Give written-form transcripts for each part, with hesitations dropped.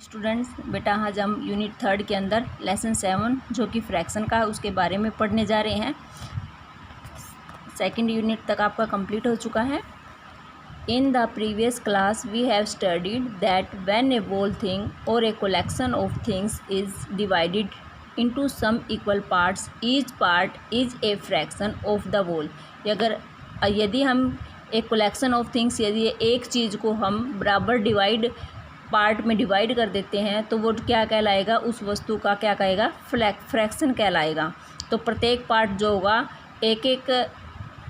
Students, बेटा आज हम यूनिट 3 के अंदर लेसन 7 जो कि फ्रैक्शन का है उसके बारे में पढ़ने जा रहे हैं। सेकंड यूनिट तक आपका कंप्लीट हो चुका है। In the previous class we have studied that when a whole thing और a collection of things is divided into some equal parts, each part is a fraction of the whole. यदि हम एक collection of things, यदि एक चीज़ को हम बराबर part में डिवाइड कर देते हैं तो वो क्या कहलाएगा, उस वस्तु का क्या कहेगा, फ्रैक्शन कहलाएगा। तो प्रत्येक पार्ट जो होगा, एक एक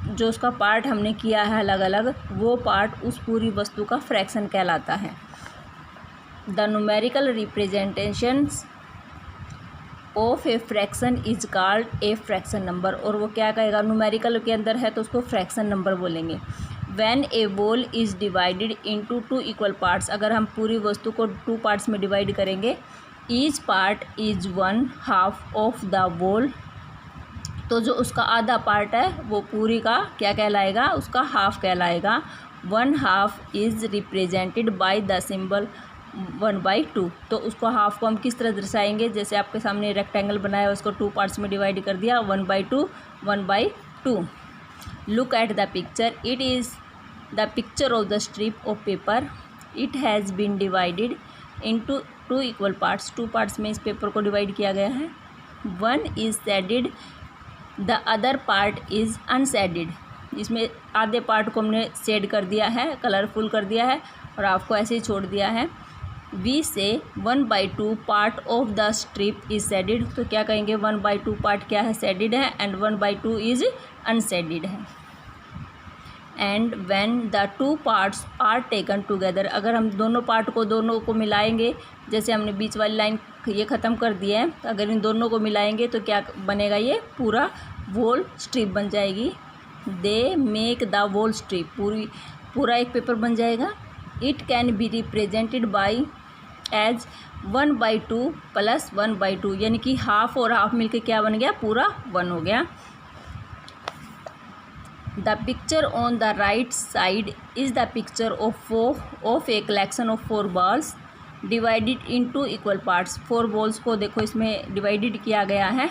जो उसका पार्ट हमने किया है अलग अलग, वो पार्ट उस पूरी वस्तु का फ्रैक्शन कहलाता है। The numerical representations of a fraction is called a fraction number. और वो क्या कहेगा, न्यूमेरिकल के अंदर है तो उसको फ्रैक्शन नंबर बोलेंगे। When a whole is divided into two equal parts, अगर हम पूरी वस्तु को 2 पार्ट्स में डिवाइड करेंगे, each part is 1/2 of the whole, तो जो उसका आधा पार्ट है वो पूरी का क्या कहलाएगा, उसका हाफ कहलाएगा। 1/2 is represented by the symbol 1/2। तो उसको हाफ को हम किस तरह दर्शाएंगे, जैसे आपके सामने रेक्टेंगल बनाया उसको 2 पार्ट्स में डिवाइड कर दिया, 1/2 1/2। Look at the picture. It is the picture of the strip of paper. It has been divided into 2 equal parts. 2 parts में इस पेपर को डिवाइड किया गया है। One is shaded, the other part is unshaded. इसमें आधे part को हमने शेड कर दिया है, कलरफुल कर दिया है, और आपको ऐसे ही छोड़ दिया है। We say 1/2 part of the strip is shaded। तो क्या कहेंगे, 1/2 पार्ट क्या है, shaded है, and 1/2 is unshaded है। And when the 2 parts are taken together, अगर हम दोनों पार्ट को दोनों को मिलाएंगे, जैसे हमने बीच वाली लाइन ये ख़त्म कर दी है, तो अगर इन दोनों को मिलाएंगे तो क्या बनेगा, ये पूरा वोल स्ट्रिप बन जाएगी। They make the whole strip, पूरा एक पेपर बन जाएगा। It can be represented by as 1/2 plus 1/2, यानी कि हाफ और हाफ मिलके क्या बन गया, पूरा 1 हो गया। The picture on the right side is the picture of a collection of 4 balls divided into equal parts। 4 balls को देखो इसमें डिवाइडेड किया गया है,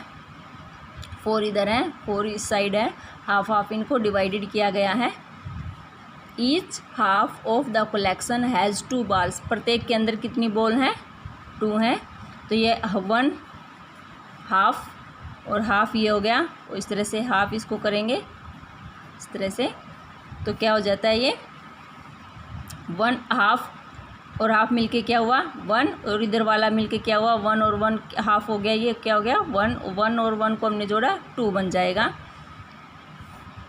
4 इधर है, 4 इस साइड है, हाफ हाफ इनको डिवाइडेड किया गया है। Each half of the collection has 2 balls। प्रत्येक के अंदर कितनी बॉल हैं, 2 हैं। तो ये 1 हाफ और हाफ ये हो गया, और इस तरह से हाफ इसको करेंगे इस तरह से, तो क्या हो जाता है, ये 1 हाफ और हाफ मिलके क्या हुआ, 1, और इधर वाला मिलके क्या हुआ, 1 और 1 हाफ हो गया, ये क्या हो गया, 1 और 1 को हमने जोड़ा 2 बन जाएगा।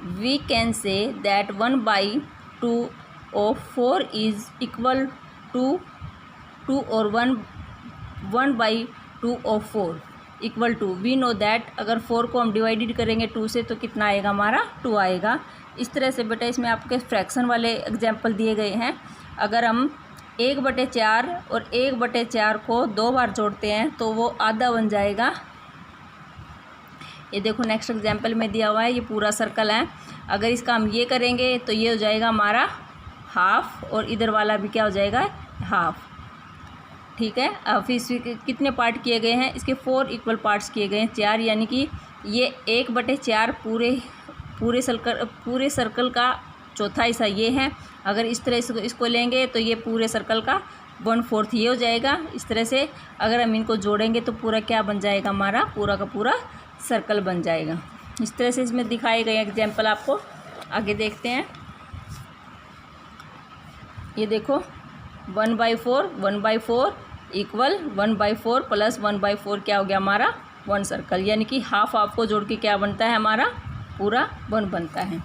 We can say that 1/2 of 4 is equal to 2 और 1/2 of 4 equal to, we know that, अगर 4 को हम डिवाइडेड करेंगे 2 से तो कितना आएगा, हमारा 2 आएगा। इस तरह से बेटा इसमें आपके फ्रैक्शन वाले एग्जाम्पल दिए गए हैं। अगर हम 1/4 और 1/4 को 2 बार जोड़ते हैं तो वो आधा बन जाएगा। ये देखो नेक्स्ट एग्जाम्पल में दिया हुआ है, ये पूरा सर्कल है। अगर इसका हम ये करेंगे तो ये हो जाएगा हमारा हाफ, और इधर वाला भी क्या हो जाएगा, हाफ। ठीक है, अब फिर इसके कितने पार्ट किए गए हैं, इसके 4 इक्वल पार्ट्स किए गए हैं, 4, यानी कि ये 1/4 पूरे सर्कल का चौथा हिस्सा ये है। अगर इस तरह इसको लेंगे तो ये पूरे सर्कल का 1/4 ये हो जाएगा। इस तरह से अगर हम इनको जोड़ेंगे तो पूरा क्या बन जाएगा, हमारा पूरा का पूरा सर्कल बन जाएगा। इस तरह से इसमें दिखाए गए एग्जाम्पल आपको आगे देखते हैं। ये देखो 1/4 इक्वल 1/4 प्लस 1/4 क्या हो गया, हमारा 1 सर्कल, यानी कि हाफ को जोड़ के क्या बनता है, हमारा पूरा 1 बनता है।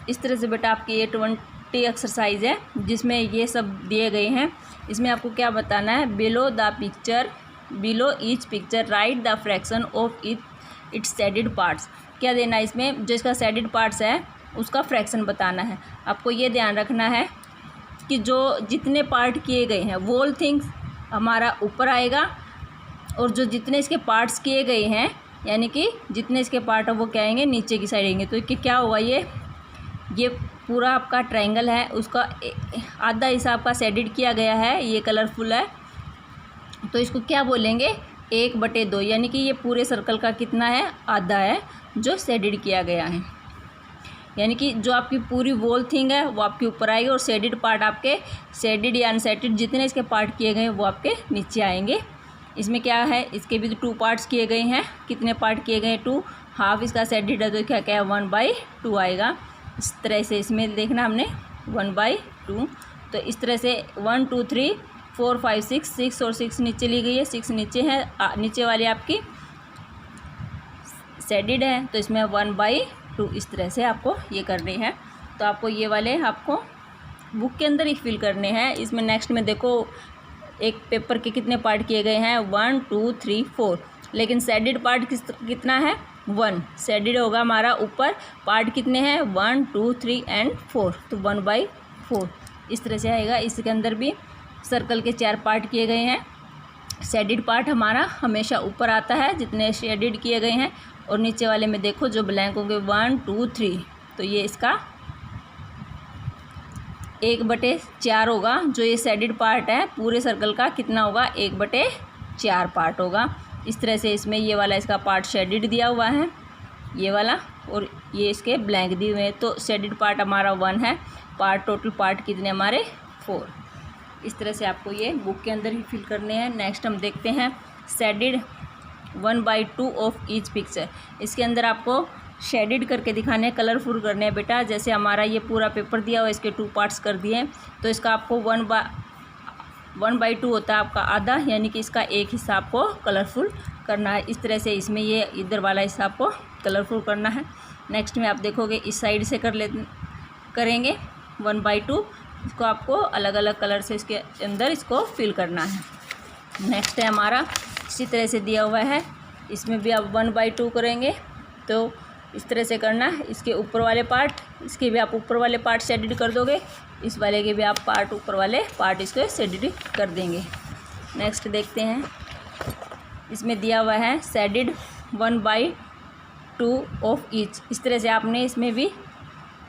इस तरह से बेटा आपकी ये 20 एक्सरसाइज है जिसमें ये सब दिए गए हैं। इसमें आपको क्या बताना है, below each picture right the fraction of its shaded parts. क्या देना है इसमें, जो इसका शेडेड पार्ट्स है उसका फ्रैक्शन बताना है। आपको ये ध्यान रखना है कि जो जितने पार्ट किए गए हैं, वोल थिंग्स हमारा ऊपर आएगा, और जो जितने इसके पार्ट्स किए गए हैं, यानी कि जितने इसके पार्ट है वो क्या आएंगे, नीचे की साइड आएंगे। तो क्या हुआ, ये पूरा आपका ट्रायंगल है, उसका आधा हिस्सा आपका शेडेड किया गया है, ये कलरफुल है, तो इसको क्या बोलेंगे, 1/2, यानी कि ये पूरे सर्कल का कितना है, आधा है जो शेडेड किया गया है। यानी कि जो आपकी पूरी वॉल थिंग है वो आपके ऊपर आएगी और शेडेड पार्ट आपके, शेडेड या अनशेडेड जितने इसके पार्ट किए गए हैं वो आपके नीचे आएंगे। इसमें क्या है, इसके भी 2 पार्ट्स किए गए हैं। कितने पार्ट किए गए हैं, 2। हाफ इसका शेडेड है तो क्या क्या है, 1/2 आएगा। इस तरह से इसमें देखना हमने 1/2। तो इस तरह से 1 2 3 4 5 6 और 6 नीचे ली गई है, 6 नीचे है, नीचे वाली आपकी शेडेड है तो इसमें 1/2 इस तरह से आपको ये करने हैं। तो आपको ये वाले आपको बुक के अंदर ही फिल करने हैं। इसमें नेक्स्ट में देखो एक पेपर के कितने पार्ट किए गए हैं, 1 2 3 4, लेकिन शेडेड पार्ट कितना है, 1। शेडेड होगा हमारा ऊपर, पार्ट कितने हैं, 1 2 3 एंड 4, तो 1/4 इस तरह से आएगा। इसके अंदर भी सर्कल के 4 पार्ट किए गए हैं। शेडेड पार्ट हमारा हमेशा ऊपर आता है जितने शेडेड किए गए हैं, और नीचे वाले में देखो जो ब्लैंक होंगे 1 2 3, तो ये इसका 1/4 होगा। जो ये शेडेड पार्ट है पूरे सर्कल का कितना होगा, 1/4 पार्ट होगा। इस तरह से इसमें ये वाला इसका पार्ट शेडेड दिया हुआ है, ये वाला, और ये इसके ब्लैंक दिए हुए हैं। तो शेडेड पार्ट हमारा 1 है, पार्ट टोटल पार्ट कितने हमारे 4। इस तरह से आपको ये बुक के अंदर ही फिल करने हैं। नेक्स्ट हम देखते हैं शेडेड 1/2 ऑफ ईच पिक्चर। इसके अंदर आपको शेडेड करके दिखाने हैं, कलरफुल करने हैं बेटा। जैसे हमारा ये पूरा पेपर दिया हुआ, इसके 2 पार्ट्स कर दिए, तो इसका आपको 1/2 होता है आपका आधा, यानी कि इसका एक हिस्सा आपको कलरफुल करना है। इस तरह से इसमें ये इधर वाला हिस्सा आपको कलरफुल करना है। नेक्स्ट में आप देखोगे इस साइड से करेंगे 1/2, इसको आपको अलग अलग कलर से इसके अंदर इसको फिल करना है। नेक्स्ट है हमारा इसी तरह से दिया हुआ है, इसमें भी आप 1/2 करेंगे, तो इस तरह से करना है। इसके ऊपर वाले पार्ट, इसके भी आप ऊपर वाले पार्ट शेडेड कर दोगे, इस वाले के भी आप पार्ट ऊपर वाले पार्ट इसको शेडेड कर देंगे। नेक्स्ट देखते हैं, इसमें दिया हुआ है शेडेड 1/2 ऑफ ईच। इस तरह से आपने इसमें भी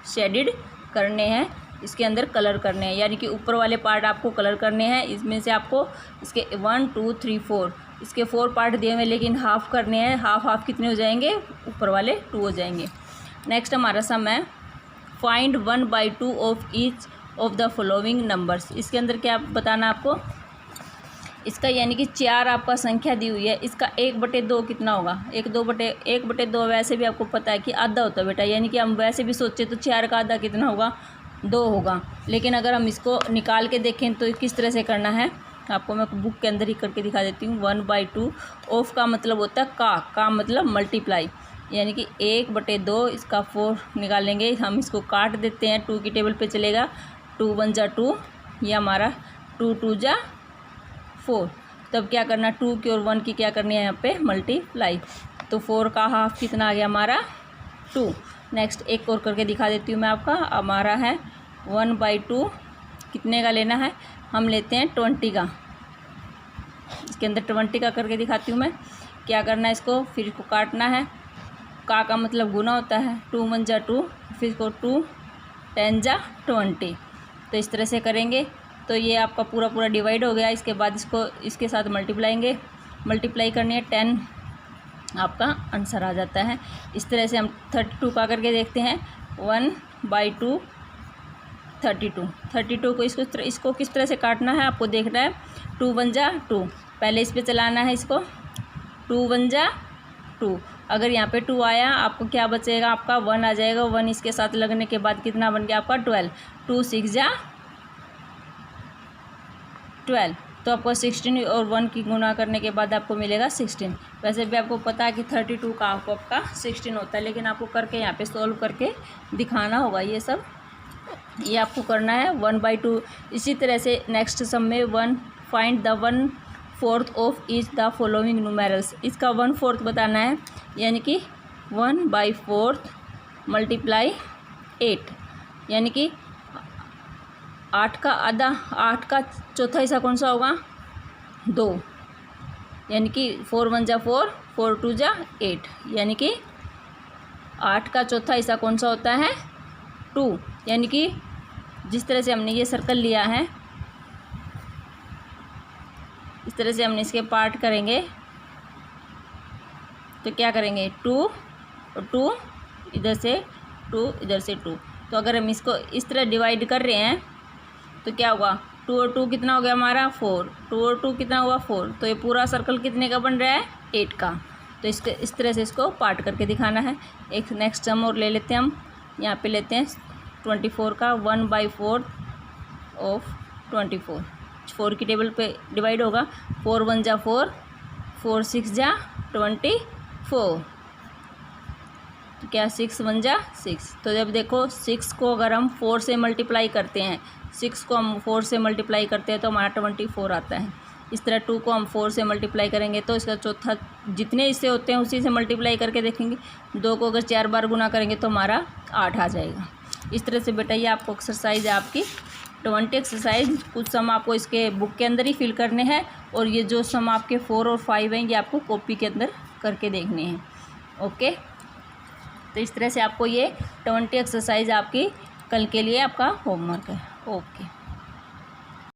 शेडेड करने हैं, इसके अंदर कलर करने हैं, यानी कि ऊपर वाले पार्ट आपको कलर करने हैं। इसमें से आपको इसके 1 2 3 4 इसके 4 पार्ट दिए हुए, लेकिन हाफ करने हैं। हाफ कितने हो जाएंगे, ऊपर वाले 2 हो जाएंगे। नेक्स्ट हमारा सम है find 1/2 of each of the following numbers. इसके अंदर क्या बताना आपको, इसका यानी कि 4 आपका संख्या दी हुई है, इसका 1/2 कितना होगा, 1/2 वैसे भी आपको पता है कि आधा होता है बेटा, यानी कि हम वैसे भी सोचे तो 4 का आधा कितना होगा, 2 होगा। लेकिन अगर हम इसको निकाल के देखें तो किस तरह से करना है, आपको मैं बुक के अंदर ही करके दिखा देती हूँ। 1/2 ऑफ का मतलब होता है का मतलब मल्टीप्लाई, यानी कि 1/2 इसका 4 निकालेंगे, हम इसको काट देते हैं, 2 की टेबल पे चलेगा, 2 1 जा 2, ये हमारा 2 2 जा 4। तब क्या करना, 2 की और 1 की क्या करनी है यहाँ पे मल्टीप्लाई, तो 4 का हाफ कितना आ गया हमारा 2। नेक्स्ट एक और करके दिखा देती हूँ मैं आपका, हमारा है 1/2 कितने का लेना है, हम लेते हैं 20 का। इसके अंदर 20 का करके दिखाती हूँ मैं। क्या करना है, इसको फिर इसको काटना है, का मतलब गुना होता है, 2 1 जा 2, फिर इसको 2 10 जा 20, तो इस तरह से करेंगे तो ये आपका पूरा डिवाइड हो गया। इसके बाद इसको इसके साथ मल्टीप्लाई करनी है, 10 आपका आंसर आ जाता है। इस तरह से हम 32 का करके देखते हैं, 1/2 32 को इसको किस तरह से काटना है आपको देखना है। 2 1 जा 2, पहले इस पे चलाना है इसको, 2 1 जा 2, अगर यहाँ पे 2 आया आपको क्या बचेगा, आपका 1 आ जाएगा। 1 इसके साथ लगने के बाद कितना बन गया आपका 12, 2 6 जा 12, तो आपको 16 और 1 की गुना करने के बाद आपको मिलेगा 16। वैसे भी आपको पता है कि 32 का आपका 16 होता है, लेकिन आपको करके यहाँ पे सॉल्व करके दिखाना होगा। ये सब ये आपको करना है 1/2। इसी तरह से नेक्स्ट सम में find the 1/4 of each the following numerals. इसका 1/4 बताना है, यानी कि 1/4 मल्टीप्लाई 8, यानी कि 8 का आधा, 8 का चौथा हिस्सा कौन सा होगा 2, यानी कि 4 1 जा 4, 4 2 जा 8, यानी कि 8 का चौथा हिस्सा कौन सा होता है 2। यानी कि जिस तरह से हमने ये सर्कल लिया है, इस तरह से हम इसके पार्ट करेंगे तो क्या करेंगे 2 और 2 इधर से 2 इधर से 2। तो अगर हम इसको इस तरह डिवाइड कर रहे हैं तो क्या होगा 2 और 2 कितना हो गया हमारा 4, 2 और 2 कितना हुआ 4। तो ये पूरा सर्कल कितने का बन रहा है 8 का। तो इसके इस तरह से इसको पार्ट करके दिखाना है। एक नेक्स्ट सम और ले लेते हैं हम। यहाँ पे लेते हैं 24 का 1/4 ऑफ 24। 4 की टेबल पे डिवाइड होगा। 4 1 जा 4, 4 6 जा 24। तो क्या 6 1 जा 6। तो जब देखो 6 को अगर हम 4 से मल्टीप्लाई करते हैं, 6 को हम 4 से मल्टीप्लाई करते हैं तो हमारा 24 आता है। इस तरह 2 को हम 4 से मल्टीप्लाई करेंगे तो इसका चौथा जितने इससे होते हैं उसी से मल्टीप्लाई करके देखेंगे। 2 को अगर 4 बार गुना करेंगे तो हमारा 8 आ जाएगा। इस तरह से बेटा ये आपको एक्सरसाइज है आपकी 20 एक्सरसाइज। कुछ सम आपको इसके बुक के अंदर ही फिल करने हैं और ये जो सम आपके 4 और 5 हैं ये आपको कॉपी के अंदर करके देखने हैं। ओके, तो इस तरह से आपको ये 20 एक्सरसाइज आपकी कल के लिए आपका होमवर्क है। ओके।